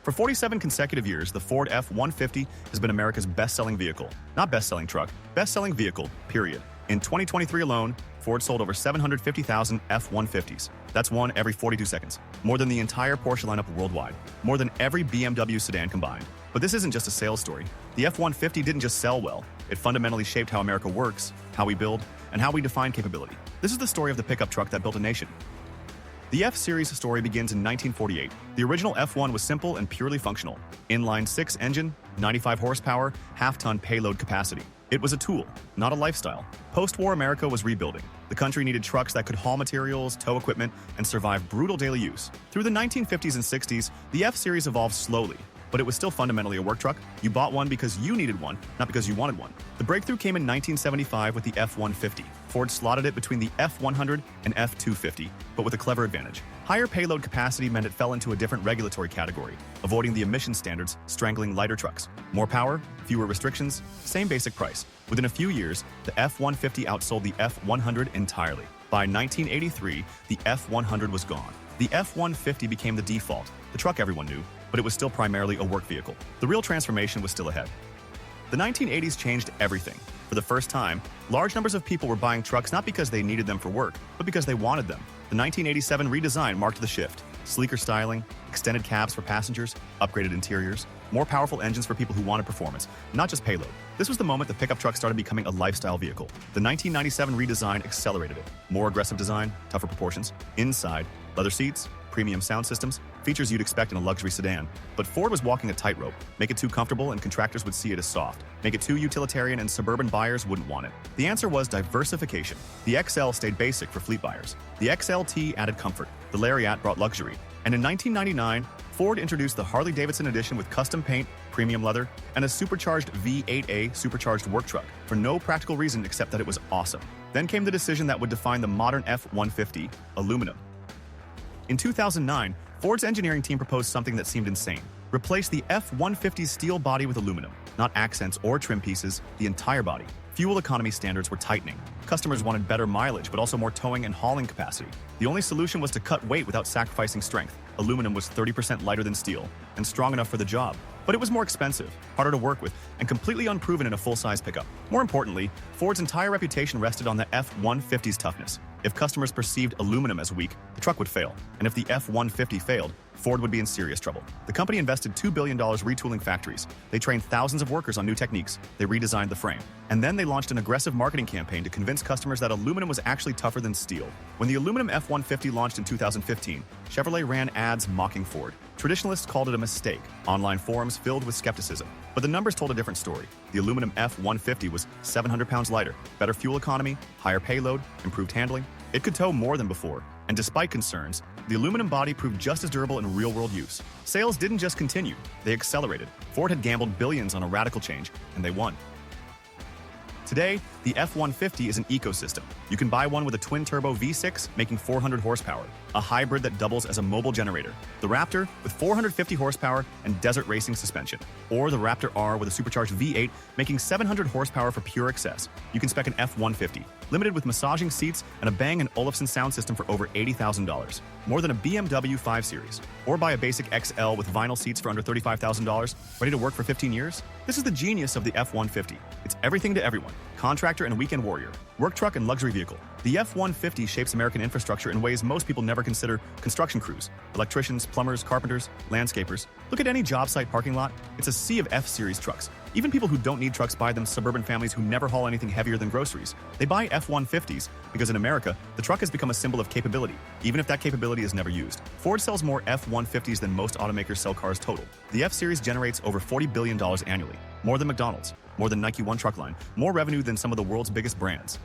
For 47 consecutive years, the Ford F-150 has been America's best-selling vehicle. Not best-selling truck, best-selling vehicle, period. In 2023 alone, Ford sold over 750,000 F-150s. That's one every 42 seconds. More than the entire Porsche lineup worldwide. More than every BMW sedan combined. But this isn't just a sales story. The F-150 didn't just sell well. It fundamentally shaped how America works, how we build, and how we define capability. This is the story of the pickup truck that built a nation. The F-Series story begins in 1948. The original F1 was simple and purely functional. Inline-6 engine, 95 horsepower, half-ton payload capacity. It was a tool, not a lifestyle. Post-war America was rebuilding. The country needed trucks that could haul materials, tow equipment, and survive brutal daily use. Through the 1950s and 60s, the F-Series evolved slowly, but it was still fundamentally a work truck. You bought one because you needed one, not because you wanted one. The breakthrough came in 1975 with the F-150. Ford slotted it between the F-100 and F-250, but with a clever advantage. Higher payload capacity meant it fell into a different regulatory category, avoiding the emission standards strangling lighter trucks. More power, fewer restrictions, same basic price. Within a few years, the F-150 outsold the F-100 entirely. By 1983, the F-100 was gone. The F-150 became the default, the truck everyone knew, but it was still primarily a work vehicle. The real transformation was still ahead. The 1980s changed everything. For the first time, large numbers of people were buying trucks not because they needed them for work, but because they wanted them. The 1987 redesign marked the shift. Sleeker styling, extended cabs for passengers, upgraded interiors, more powerful engines for people who wanted performance, not just payload. This was the moment the pickup truck started becoming a lifestyle vehicle. The 1997 redesign accelerated it. More aggressive design, tougher proportions. Inside, leather seats, premium sound systems, features you'd expect in a luxury sedan. But Ford was walking a tightrope. Make it too comfortable and contractors would see it as soft. Make it too utilitarian and suburban buyers wouldn't want it. The answer was diversification. The XL stayed basic for fleet buyers. The XLT added comfort. The Lariat brought luxury. And in 1999, Ford introduced the Harley-Davidson edition with custom paint, premium leather, and a supercharged V8A supercharged work truck for no practical reason except that it was awesome. Then came the decision that would define the modern F-150, aluminum. In 2009, Ford's engineering team proposed something that seemed insane. Replace the F-150's steel body with aluminum. Not accents or trim pieces, the entire body. Fuel economy standards were tightening. Customers wanted better mileage, but also more towing and hauling capacity. The only solution was to cut weight without sacrificing strength. Aluminum was 30% lighter than steel, and strong enough for the job. But it was more expensive, harder to work with, and completely unproven in a full-size pickup. More importantly, Ford's entire reputation rested on the F-150's toughness. If customers perceived aluminum as weak, the truck would fail. And if the F-150 failed, Ford would be in serious trouble. The company invested $2 billion retooling factories. They trained thousands of workers on new techniques. They redesigned the frame. And then they launched an aggressive marketing campaign to convince customers that aluminum was actually tougher than steel. When the aluminum F-150 launched in 2015, Chevrolet ran ads mocking Ford. Traditionalists called it a mistake. Online forums filled with skepticism. But the numbers told a different story. The aluminum F-150 was 700 pounds lighter, better fuel economy, higher payload, improved handling. It could tow more than before. And despite concerns, the aluminum body proved just as durable in real-world use. Sales didn't just continue, they accelerated. Ford had gambled billions on a radical change, and they won. Today, the F-150 is an ecosystem. You can buy one with a twin-turbo V6 making 400 horsepower, a hybrid that doubles as a mobile generator, the Raptor with 450 horsepower and desert racing suspension, or the Raptor R with a supercharged V8 making 700 horsepower for pure excess. You can spec an F-150, limited with massaging seats and a Bang & Olufsen sound system for over $80,000, more than a BMW 5 Series. Or buy a basic XL with vinyl seats for under $35,000, ready to work for 15 years? This is the genius of the F-150. It's everything to everyone. Contractor and weekend warrior, work truck and luxury vehicle. The F-150 shapes American infrastructure in ways most people never consider: construction crews, electricians, plumbers, carpenters, landscapers. Look at any job site parking lot. It's a sea of F-Series trucks. Even people who don't need trucks buy them. Suburban families who never haul anything heavier than groceries. They buy F-150s because in America, the truck has become a symbol of capability, even if that capability is never used. Ford sells more F-150s than most automakers sell cars total. The F-Series generates over $40 billion annually, more than McDonald's, more than Nike One Truck Line, more revenue than some of the world's biggest brands.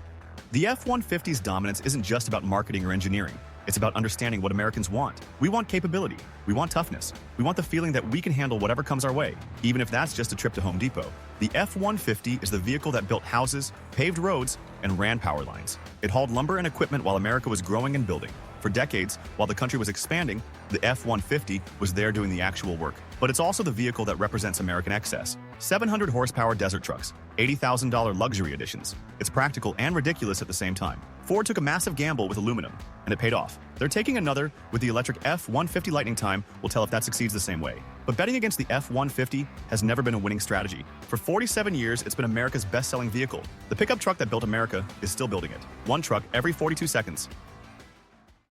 The F-150's dominance isn't just about marketing or engineering. It's about understanding what Americans want. We want capability. We want toughness. We want the feeling that we can handle whatever comes our way, even if that's just a trip to Home Depot. The F-150 is the vehicle that built houses, paved roads, and ran power lines. It hauled lumber and equipment while America was growing and building. For decades, while the country was expanding, the F-150 was there doing the actual work. But it's also the vehicle that represents American excess. 700 horsepower desert trucks, $80,000 luxury editions. It's practical and ridiculous at the same time. Ford took a massive gamble with aluminum, and it paid off. They're taking another with the electric F-150. Lightning time will tell if that succeeds the same way. But betting against the F-150 has never been a winning strategy. For 47 years, it's been America's best-selling vehicle. The pickup truck that built America is still building it. One truck every 42 seconds.